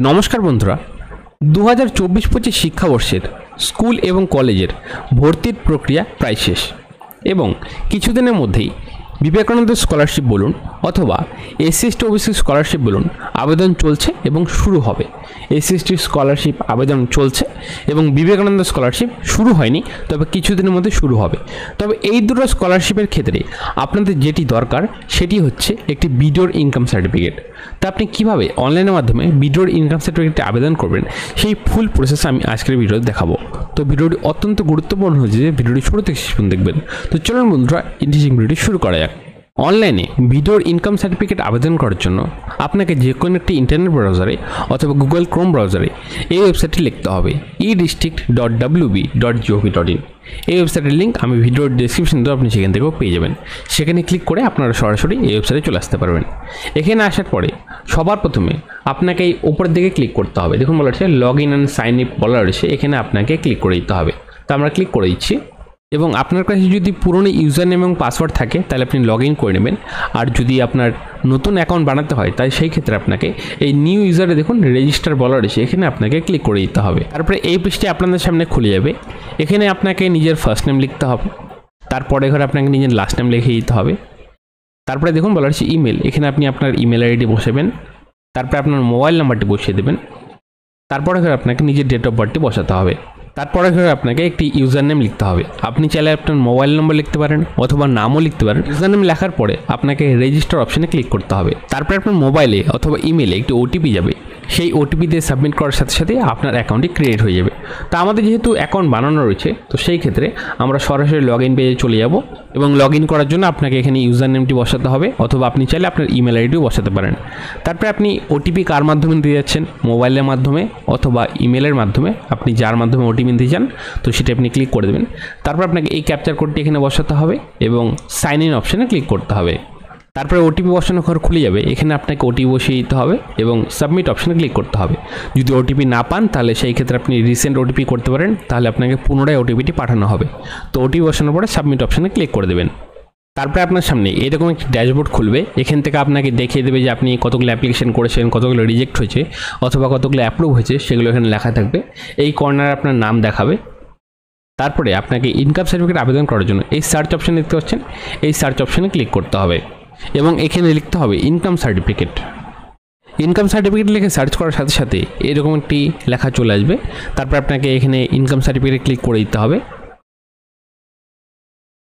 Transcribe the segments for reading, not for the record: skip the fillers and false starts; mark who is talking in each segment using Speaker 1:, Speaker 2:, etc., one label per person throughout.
Speaker 1: নমস্কার বন্ধুরা, 2024-25 শিক্ষাবর্ষের স্কুল এবং কলেজের ভর্তির প্রক্রিয়া প্রায় শেষ এবং কিছুদিনের মধ্যেই বিবেকানন্দ স্কলারশিপ বলুন অথবা এসসি/এসটি ওবিসি স্কলারশিপ বলুন আবেদন চলছে এবং শুরু হবে। এসসি/এসটি স্কলারশিপ আবেদন চলছে এবং বিবেকানন্দ স্কলারশিপ শুরু হয়নি, তবে কিছুদিনের মধ্যে শুরু হবে। তবে এই দুটো স্কলারশিপের ক্ষেত্রে আপনাদের যেটি দরকার সেটি হচ্ছে একটি বিডিওর ইনকাম সার্টিফিকেট। তা আপনি কীভাবে অনলাইনের মাধ্যমে বিডিওর ইনকাম সার্টিফিকেটে আবেদন করবেন সেই ফুল প্রসেস আমি আজকের ভিডিওতে দেখাবো। তো ভিডিওটি অত্যন্ত গুরুত্বপূর্ণ হচ্ছে যে ভিডিওটি শুরু থেকে শেষ পর্যন্ত দেখবেন। তো চলুন বন্ধুরা, ইন্টারেস্টিং ভিডিওটি শুরু করা যাক। অনলাইনে বিডিওর ইনকাম সার্টিফিকেট আবেদন করার জন্য আপনাকে যে কোনো একটি ইন্টারনেট ব্রাউজারে অথবা গুগল ক্রোম ব্রাউজারে এই ওয়েবসাইটটি লিখতে হবে edistrict.wb.gov.in। এই ওয়েবসাইটের লিঙ্ক আমি ভিডিওর ডেসক্রিপশন দেবো, আপনি সেখান থেকেও পেয়ে যাবেন। সেখানে ক্লিক করে আপনারা সরাসরি এই ওয়েবসাইটে চলে আসতে পারবেন। এখানে আসার পরে সবার প্রথমে আপনাকে এই উপরের দিকে ক্লিক করতে হবে। দেখুন বলা হচ্ছে log in and sign up বলা রয়েছে, এখানে আপনাকে ক্লিক করে দিতে হবে। তো আমরা ক্লিক করে দিচ্ছি এবং আপনার কাছে যদি পুরনো ইউজার নেম এবং পাসওয়ার্ড থাকে তাহলে আপনি লগ ইন করে নেবেন। আর যদি আপনার নতুন অ্যাকাউন্ট বানাতে হয় তাই সেই ক্ষেত্রে আপনাকে এই নিউ ইউজারে দেখুন রেজিস্টার বলা রয়েছে, এখানে আপনাকে ক্লিক করে দিতে হবে। তারপরে এই পৃষ্ঠে আপনাদের সামনে খুলে যাবে। এখানে আপনাকে নিজের ফার্স্ট নেম লিখতে হবে, তারপরে ঘরে আপনাকে নিজের লাস্ট নেম লিখে দিতে হবে। তারপরে দেখুন বলা হচ্ছে ইমেল, এখানে আপনি আপনার ইমেল আইডি বসাবেন। তারপরে আপনার মোবাইল নাম্বারটি বসিয়ে দেবেন। তারপরে ঘরে আপনাকে নিজের ডেট অফ বার্থটি বসাতে হবে। তারপরে ঘরে আপনাকে একটি ইউজার নেম লিখতে হবে। আপনি চাইলে আপনার মোবাইল নম্বর লিখতে পারেন অথবা নামও লিখতে পারেন। ইউজার নেম লেখার পরে আপনাকে রেজিস্টার অপশনে ক্লিক করতে হবে। তারপরে আপনার মোবাইলে অথবা ইমেলে একটি ওটিপি যাবে, সেই ওটিপি দিয়ে সাবমিট করার সাথে সাথে আপনার অ্যাকাউন্টটি ক্রিয়েট হয়ে যাবে। তো আমাদের যেহেতু অ্যাকাউন্ট বানানো রয়েছে, তো সেই ক্ষেত্রে আমরা সরাসরি লগ ইন পেজে চলে যাব এবং লগ ইন করার জন্য আপনাকে এখানে ইউজার নেমটি বসাতে হবে অথবা আপনি চাইলে আপনার ইমেল আইডিও বসাতে পারেন। তারপরে আপনি ওটিপি কার মাধ্যমে দিয়ে যাচ্ছেন, মোবাইলের মাধ্যমে অথবা ইমেলের মাধ্যমে, আপনি যার মাধ্যমে ওটিপি দিতে চান তো সেটা আপনি ক্লিক করে দেবেন। তারপর আপনাকে এই ক্যাপচার কোডটি এখানে বসাতে হবে এবং সাইন ইন অপশানে ক্লিক করতে হবে। তারপরে ওটিপি বসানোর ঘর খুলে যাবে, এখানে আপনাকে ওটিপি বসিয়ে দিতে হবে এবং সাবমিট অপশানে ক্লিক করতে হবে। যদি ওটিপি না পান তাহলে সেই ক্ষেত্রে আপনি রিসেন্ট ওটিপি করতে পারেন, তাহলে আপনাকে পুনরায় ওটিপিটি পাঠানো হবে। তো ওটিপি বসানোর পরে সাবমিট অপশানে ক্লিক করে দেবেন। তারপরে আপনার সামনে এরকম একটি ড্যাশবোর্ড খুলবে, এখান থেকে আপনাকে দেখিয়ে দেবে যে আপনি কতগুলো অ্যাপ্লিকেশন করেছেন, কতগুলো রিজেক্ট হয়েছে অথবা কতগুলো অ্যাপ্রুভ হয়েছে, সেগুলো এখানে লেখা থাকবে। এই কর্নারে আপনার নাম দেখাবে। তারপরে আপনাকে ইনকাম সার্টিফিকেট আবেদন করার জন্য এই সার্চ অপশানে দেখতে পাচ্ছেন, এই সার্চ অপশানে ক্লিক করতে হবে এবং এখানে লিখতে হবে ইনকাম সার্টিফিকেট। ইনকাম সার্টিফিকেট লিখে সার্চ করার সাথে সাথে এরকম একটি লেখা চলে আসবে। তারপর আপনাকে এখানে ইনকাম সার্টিফিকেটে ক্লিক করে দিতে হবে।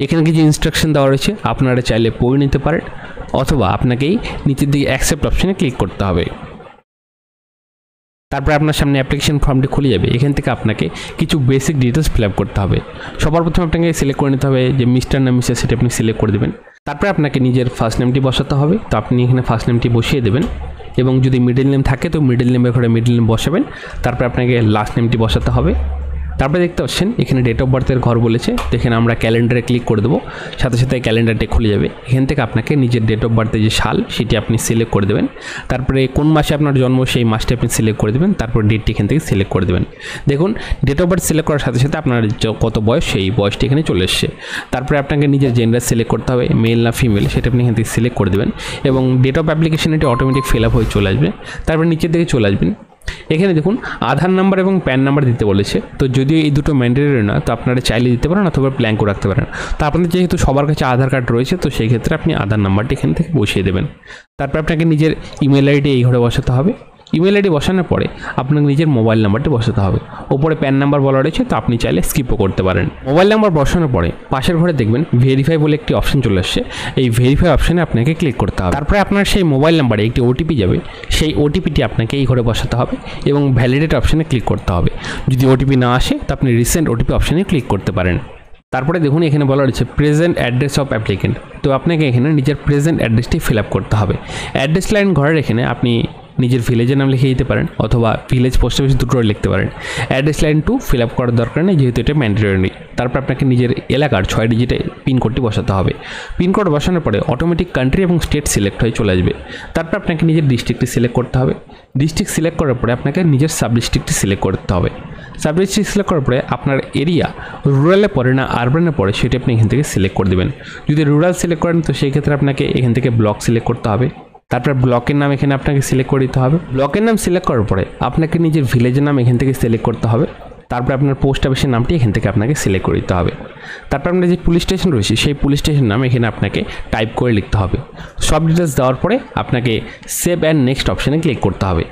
Speaker 1: এখানে কিছু ইনস্ট্রাকশন দেওয়া রয়েছে, আপনারা চাইলে পড়ে নিতে পারেন অথবা আপনাকেই নিচের দিকে অ্যাকসেপ্ট অপশানে ক্লিক করতে হবে। তারপরে আপনার সামনে অ্যাপ্লিকেশন ফর্মটি খুলে যাবে, এখান থেকে আপনাকে কিছু বেসিক ডিটেলস ফিল আপ করতে হবে। সবার প্রথমে আপনাকে সিলেক্ট করে নিতে হবে যে মিস্টার না মিসেস, সেটা আপনি সিলেক্ট করে দেবেন। তারপরে আপনাকে নিজের ফার্স্ট নেমটি বসাতে হবে, তো আপনি এখানে ফার্স্ট নেমটি বসিয়ে দেবেন এবং যদি মিডল নেম থাকে তো মিডল নেমের ঘরে মিডল নেম বসাবেন। তারপরে আপনাকে লাস্ট নেমটি বসাতে হবে। তারপরে দেখতে পাচ্ছেন এখানে ডেট অফ বার্থের ঘর বলেছে, তো এখানে আমরা ক্যালেন্ডারে ক্লিক করে দেবো, সাথে সাথে ক্যালেন্ডারটি খুলে যাবে। এখান থেকে আপনাকে নিজের ডেট অফ বার্থের যে সাল সেটি আপনি সিলেক্ট করে দেবেন। তারপরে কোন মাসে আপনার জন্ম সেই মাসটি আপনি সিলেক্ট করে দেবেন। তারপর ডেটটি এখান থেকে সিলেক্ট করে দেবেন। দেখুন ডেট অফ বার্থ সিলেক্ট করার সাথে সাথে আপনার কত বয়স সেই বয়সটি এখানে চলে এসছে। তারপরে আপনাকে নিজের জেন্ডার সিলেক্ট করতে হবে, মেল না ফিমেল সেটা আপনি এখান থেকে সিলেক্ট করে দেবেন এবং ডেট অফ অ্যাপ্লিকেশন এটি অটোমেটিক ফিল আপ হয়ে চলে আসবে। তারপর নিচের দিকে চলে আসবেন, এখানে দেখুন আধার নাম্বার এবং প্যান নাম্বার দিতে বলেছে। তো যদিও এই দুটো ম্যান্ডেটরি না, তো আপনারা চাইলে দিতে পারেন অথবা ব্ল্যাঙ্কও রাখতে পারেন। তো আপনাদের যেহেতু সবার কাছে আধার কার্ড রয়েছে, তো সেই ক্ষেত্রে আপনি আধার নাম্বারটি এখান থেকে বসিয়ে দেবেন। তারপর আপনাকে নিজের ইমেল আইডি এই ঘরে বসাতে হবে। ইমেল আইডি বসানোর পরে আপনাকে নিজের মোবাইল নাম্বারটি বসাতে হবে। ওপরে প্যান নাম্বার বলা রয়েছে, তো আপনি চাইলে স্কিপও করতে পারেন। মোবাইল নাম্বার বসানোর পরে পাশের ঘরে দেখবেন ভেরিফাই বলে একটি অপশন চলে আসছে, এই ভেরিফাই অপশানে আপনাকে ক্লিক করতে হবে। তারপরে আপনার সেই মোবাইল নাম্বারে একটি ওটিপি যাবে, সেই ওটিপিটি আপনাকে এই ঘরে বসাতে হবে এবং ভ্যালিডেট অপশানে ক্লিক করতে হবে। যদি ওটিপি না আসে তো আপনি রিসেন্ট ওটিপি অপশানে ক্লিক করতে পারেন। তারপরে দেখুন এখানে বলা রয়েছে প্রেজেন্ট অ্যাড্রেস অফ অ্যাপ্লিকেন্ট, তো আপনাকে এখানে নিজের প্রেজেন্ট অ্যাড্রেসটি ফিল আপ করতে হবে। অ্যাড্রেস লাইন ঘরের এখানে আপনি নিজের ভিলেজের নাম লিখে দিতে পারেন অথবা ভিলেজ পোস্ট অফিস দুটো লিখতে পারেন। অ্যাড্রেস লাইন 2 ফিল আপ করার দরকার নেই, যেহেতু এটা ম্যান্ডেটরি। তারপর আপনাকে নিজের এলাকার 6 ডিজিটে পিনকোডটি বসাতে হবে। পিনকোড বসানোর পরে অটোমেটিক কান্ট্রি এবং স্টেট সিলেক্ট হয়ে চলে আসবে। তারপর আপনাকে নিজের ডিস্ট্রিক্টটি সিলেক্ট করতে হবে। ডিস্ট্রিক্ট সিলেক্ট করার পরে আপনাকে নিজের সাব ডিস্ট্রিক্টটি সিলেক্ট করতে হবে। সাব ডিস্ট্রিক্ট সিলেক্ট করার পরে আপনার এরিয়া রুরালে পড়ে না আরবানে পড়ে সেটি আপনি এখান থেকে সিলেক্ট করে দেবেন। যদি রুরাল সিলেক্ট করেন তো সেই ক্ষেত্রে আপনাকে এখান থেকে ব্লক সিলেক্ট করতে হবে। তারপর ব্লকের নাম এখানে আপনাকে সিলেক্ট করে দিতে হবে। ব্লকের নাম সিলেক্ট করার পরে আপনাকে নিজের ভিলেজের নাম এখান থেকে সিলেক্ট করতে হবে। তারপর আপনার পোস্ট অফিসের নামটি এখান থেকে আপনাকে সিলেক্ট করে দিতে হবে। তারপর আপনার যে পুলিশ স্টেশন রয়েছে সেই পুলিশ স্টেশন নাম এখানে আপনাকে টাইপ করে লিখতে হবে। সব ডিটেলস দেওয়ার পরে আপনাকে সেভ অ্যান্ড নেক্সট অপশানে ক্লিক করতে হবে।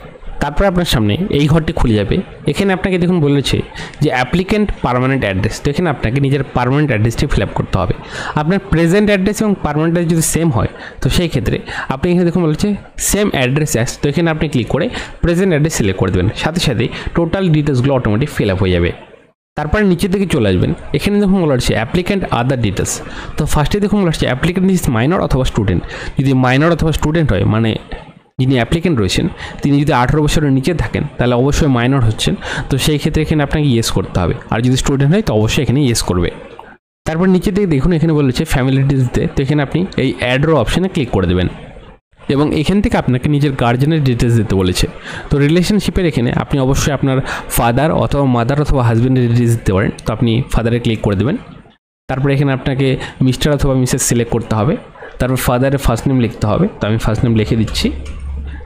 Speaker 1: তারপর আপনার সামনে এই ঘরটি খুলে যাবে। এখানে আপনাকে দেখুন বলেছে যে অ্যাপ্লিক্যান্ট পার্মানেন্ট অ্যাড্রেস। তো এখানে আপনাকে নিজের পার্মানেন্ট অ্যাড্রেসটি ফিল আপ করতে হবে। আপনার প্রেজেন্ট অ্যাড্রেস এবং পার্মানেন্ট অ্যাড্রেস যদি সেম হয় তো সেই ক্ষেত্রে আপনি এখানে দেখুন বলেছে সেম অ্যাড্রেস অ্যাস। তো এখানে আপনি ক্লিক করে প্রেজেন্ট অ্যাড্রেস সিলেক্ট করে দেবেন, সাথে সাথে টোটাল ডিটেলসগুলো অটোমেটিক ফিল আপ হয়ে যাবে। তারপরে নিচের দিকে চলে আসবেন। এখানে দেখুন বলা হচ্ছে অ্যাপ্লিক্যান্ট আদার ডিটেলস। তো ফার্স্টে দেখুন বলা হচ্ছে অ্যাপ্লিক্যান্ট ইজ মাইনর অথবা স্টুডেন্ট। যদি মাইনর অথবা স্টুডেন্ট হয়, মানে যিনি অ্যাপ্লিক্যান্ট রয়েছেন তিনি যদি 18 বছরের নিচে থাকেন তাহলে অবশ্যই মাইনর হচ্ছেন। তো সেই ক্ষেত্রে এখানে আপনাকে ইয়েস করতে হবে, আর যদি স্টুডেন্ট হয় তো অবশ্যই এখানে ইয়েস করবে। তারপর নিচে দিকে দেখুন এখানে বলেছে ফ্যামিলি ডিটেলস দিতে। তো এখানে আপনি এই অ্যাড্রো অপশানে ক্লিক করে দেবেন এবং এখান থেকে আপনাকে নিজের গার্জেনের ডিটেলস দিতে বলেছে। তো রিলেশনশিপের এখানে আপনি অবশ্যই আপনার ফাদার অথবা মাদার অথবা হাজব্যান্ডের ডিটেলস দিতে পারেন। তো আপনি ফাদারে ক্লিক করে দেবেন। তারপরে এখানে আপনাকে মিস্টার অথবা মিসেস সিলেক্ট করতে হবে। তারপর ফাদারের ফার্স্ট নেম লিখতে হবে। তো আমি ফার্স্ট নেম লিখে দিচ্ছি।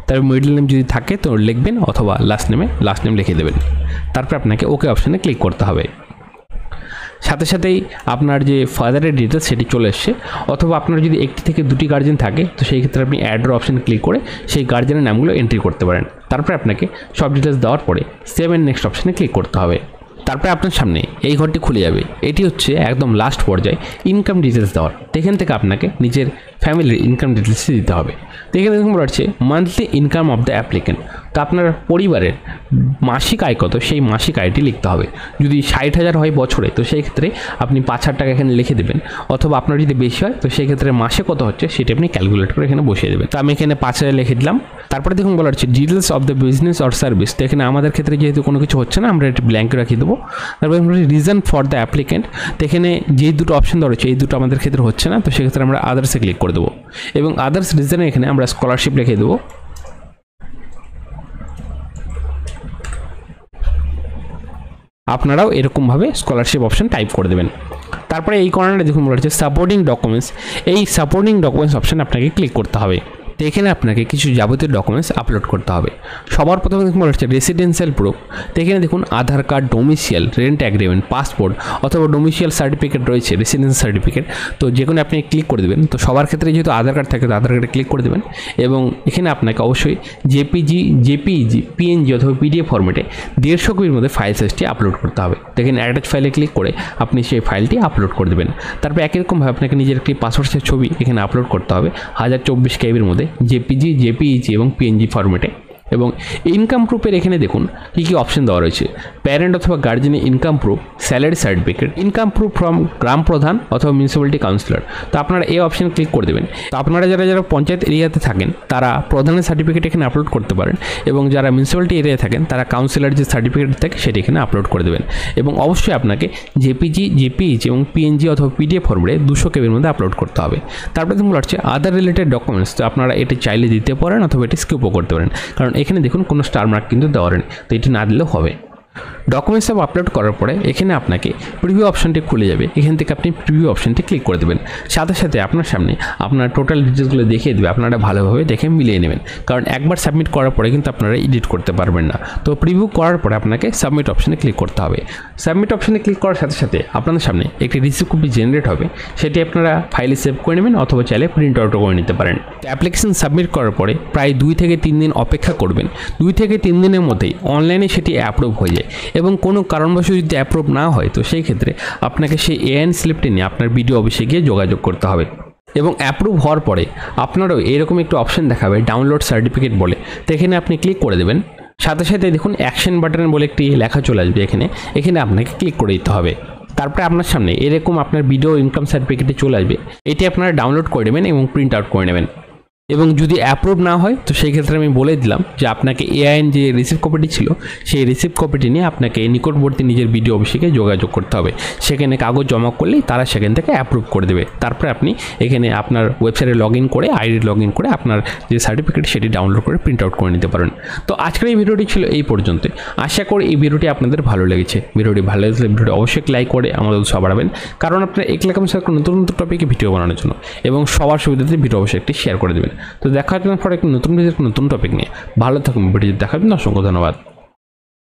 Speaker 1: তারপর মিডল নেম যদি থাকে তো লিখবেন, অথবা লাস্ট নেম লিখে দেবেন। তারপর আপনাকে ওকে অপশানে ক্লিক করতে হবে। সাথে সাথেই আপনার যে ফাদারের ডিটেলস সেটি চলে এসছে। অথবা আপনার যদি একটি থেকে দুটি গার্জেন থাকে তো সেই ক্ষেত্রে আপনি অ্যাড্রো অপশানে ক্লিক করে সেই গার্জেনের নামগুলো এন্ট্রি করতে পারেন। তারপরে আপনাকে সব ডিটেলস দেওয়ার পরে সেভ অ্যান্ড নেক্সট অপশানে ক্লিক করতে হবে। তারপরে আপনার সামনে এই ঘরটি খুলে যাবে। এটি হচ্ছে একদম লাস্ট পর্যায়ে ইনকাম ডিটেলস দেওয়ার। তো এখান থেকে আপনাকে নিজের ফ্যামিলির ইনকাম ডিটেলস দিতে হবে। তো এখানে দেখুন বলা হচ্ছে monthly income of the applicant. তো আপনার পরিবারের মাসিক আয় কত সেই মাসিক আয়টি লিখতে হবে। যদি 60,000 হয় বছরে তো সেই ক্ষেত্রে আপনি 5,000 টাকা এখানে লিখে দেবেন। অথবা আপনার যদি বেশি হয় তো সেই ক্ষেত্রে মাসে কত হচ্ছে সেটা আপনি ক্যালকুলেট করে এখানে বসিয়ে দেবেন। তো আমি এখানে 5,000 লিখে দিলাম। তারপরে দেখুন বলা হচ্ছে details of the business or service. তো এখানে আমাদের ক্ষেত্রে যেহেতু কোনো কিছু হচ্ছে না আমরা এটা ব্ল্যাঙ্ক রাখিয়ে দেবো। তারপরে রিজন ফর দ্য অ্যাপ্লিক্যান্ট। তো এখানে যে দুটো অপশন দেওয়া রয়েছে এই দুটো আমাদের ক্ষেত্রে হচ্ছে না, তো সেক্ষেত্রে আমরা আদার্সে ক্লিক করে দেবো এবং আদার্স রিজনে এখানে আমরা স্কলারশিপ লিখে দেবো। আপনারাও এরকমভাবে স্কলারশিপ অপশন টাইপ করে দেবেন। তারপরে এই কর্নারে দেখুন বলা হচ্ছে সাপোর্টিং ডকুমেন্টস। এই সাপোর্টিং ডকুমেন্টস অপশন আপনাকে ক্লিক করতে হবে। তো এখানে আপনাকে কিছু যাবতীয় ডকুমেন্টস আপলোড করতে হবে। সবার প্রথমে দেখুন বলা হচ্ছে রেসিডেন্সিয়াল প্রুফ। তো এখানে দেখুন Aadhaar card, domicile, rent agreement, passport অথবা ডোমিসিয়াল সার্টিফিকেট রয়েছে, রেসিডেন্স সার্টিফিকেট। তো যে কোনো আপনি ক্লিক করে দেবেন। তো সবার ক্ষেত্রে যেহেতু আধার কার্ড থাকে তো আধার কার্ডে ক্লিক করে দেবেন এবং এখানে আপনাকে অবশ্যই জেপিজি, পিএনজি অথবা পিডিএফ ফরম্যাটে 150 কপির মধ্যে ফাইল সাইজটি আপলোড করতে হবে। তো এখানে অ্যাটাচ ফাইলে ক্লিক করে আপনি সেই ফাইলটি আপলোড করে দেবেন। তারপর একই রকমভাবে আপনাকে নিজের একটি পাসপোর্ট সাইজ ছবি এখানে আপলোড করতে হবে 1024 কেবির মধ্যে জেপিইজি এবং পিএনজি ফরম্যাটে। এবং ইনকাম প্রুফের এখানে দেখুন কী কী অপশন দেওয়া রয়েছে। প্যারেন্ট অথবা গার্জেনের income proof, salary certificate, income proof from গ্রাম প্রধান অথবা মিউনিসিপ্যালিটি কাউন্সিলর। তো আপনারা এই অপশন ক্লিক করে দেবেন। তো আপনারা যারা পঞ্চায়েত এরিয়াতে থাকেন তারা প্রধানের সার্টিফিকেট এখানে আপলোড করতে পারেন এবং যারা মিউনিসিপ্যালিটি এরিয়ায় থাকেন তারা কাউন্সিলর যে সার্টিফিকেট থাকে সেটি এখানে আপলোড করে দেবেন। এবং অবশ্যই আপনাকে জেপিইজি এবং পিএনজি অথবা পিডিএফ ফরম্যাটে 200 কেবির মধ্যে আপলোড করতে হবে। তারপরে দেখুন হচ্ছে আদার রিলেটেড ডকুমেন্টস। তো আপনারা এটি চাইলে দিতে পারেন অথবা এটি স্কিপও করতে পারেন, কারণ এখানে দেখুন কোনো স্টার মার্ক কিন্তু দেওয়া নেই, তো এটি না দিলেও হবে। ডকুমেন্টস সব আপলোড করার পরে এখানে আপনাকে প্রিভিউ অপশনটি খুলে যাবে। এখান থেকে আপনি প্রিভিউ অপশনটি ক্লিক করে দেবেন। সাথে সাথে আপনার সামনে আপনার টোটাল ডিটেলসগুলো দেখিয়ে দেবে। আপনারা ভালোভাবে দেখে মিলিয়ে নেবেন, কারণ একবার সাবমিট করার পরে কিন্তু আপনারা এডিট করতে পারবেন না। তো প্রিভিউ করার পরে আপনাকে সাবমিট অপশনে ক্লিক করতে হবে। সাবমিট অপশনে ক্লিক করার সাথে সাথে আপনাদের সামনে একটি রিসিপ্ট কপি জেনারেট হবে। সেটি আপনারা ফাইলে সেভ করে নেবেন অথবা চাইলে প্রিন্ট আউটও করে নিতে পারেন। তো অ্যাপ্লিকেশন সাবমিট করার পরে প্রায় 2 থেকে 3 দিন অপেক্ষা করবেন। 2 থেকে 3 দিনের মধ্যেই অনলাইনে সেটি অ্যাপ্রুভ হয়ে যায় এবং কোনো কারণবশত যদি অ্যাপ্রুভ না হয় তো সেই ক্ষেত্রে আপনাকে সেই এআইএন স্লিপটি নিয়ে আপনার বিডিও অফিসে গিয়ে যোগাযোগ করতে হবে। এবং অ্যাপ্রুভ হওয়ার পরে আপনারও এরকম একটু অপশন দেখাবে ডাউনলোড সার্টিফিকেট বলে। তো এখানে আপনি ক্লিক করে দেবেন। সাথে সাথে দেখুন অ্যাকশন বাটন বলে একটি লেখা চলে আসবে। এখানে আপনাকে ক্লিক করে দিতে হবে। তারপরে আপনার সামনে এরকম আপনার বিডিও ইনকাম সার্টিফিকেটে চলে আসবে। এটি আপনারা ডাউনলোড করে নেবেন এবং প্রিন্ট আউট করে নেবেন। এবং যদি অ্যাপ্রুভ না হয় তো সেই ক্ষেত্রে আমি বলে দিলাম যে আপনাকে এআইএন যে রিসিপ্ট কপিটি ছিল সেই রিসিপ্ট কপিটি নিয়ে আপনাকে নিকটবর্তী নিজের বিডিও অফিসে যোগাযোগ করতে হবে। সেখানে কাগজ জমা করলেই তারা সেখান থেকে অ্যাপ্রুভ করে দেবে। তারপরে আপনি এখানে আপনার ওয়েবসাইটে লগ ইন করে করে আপনার যে সার্টিফিকেট সেটি ডাউনলোড করে প্রিন্ট আউট করে নিতে পারেন। তো আজকের এই ভিডিওটি ছিল এই পর্যন্ত। আশা করি এই ভিডিওটি আপনাদের ভালো লেগেছে। ভিডিওটি ভালো লাগলে ভিডিওটি অবশ্যই লাইক করে আমাদের উৎসাহ বাড়াবেন, কারণ আপনার একরকম নতুন নতুন টপিকে ভিডিও বানানোর জন্য এবং সবার সুবিধাতে ভিডিও অবশ্যই একটি শেয়ার করে দেবেন। তো দেখা হচ্ছে পরে একটা নতুন ভিডিও নতুন টপিক নিয়ে। ভালো থাকুন, ভিডিও দেখার জন্য অসংখ্য ধন্যবাদ।